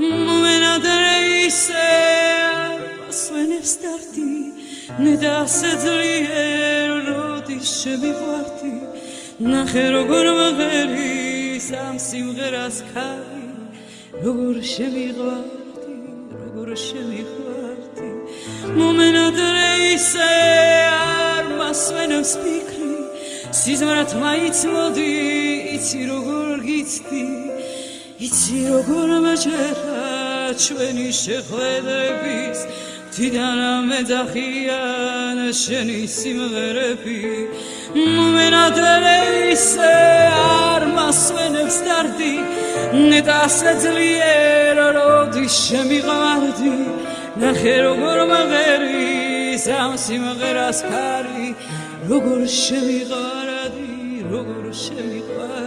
მომენადრე ისე მასვენებს დარდი ნედა ასე ძლიერ როდის შემიყვარდი ნახე როგორ მღერის ამ სიმღერას ქარი როგორ შემიყვარდი როგორ შემიყვარდი მომენადრე ისე არ მასვენებს ფიქრი სიზმრად მაინც მოდი იცი როგორ გიცდი იცი როგორ მეჯერა ჩვენი შეხვედრების თიდან ამეძახიან შენი სიმღერები მომენადრე ისე არ მასვენებს დარდი ნედა ასე ძლიერ როდის შემიყვარდი ნახე როგორ მღერის ამ სიმღერას ქარი როგორ შემიყვარდი როგორ შემიყვარდი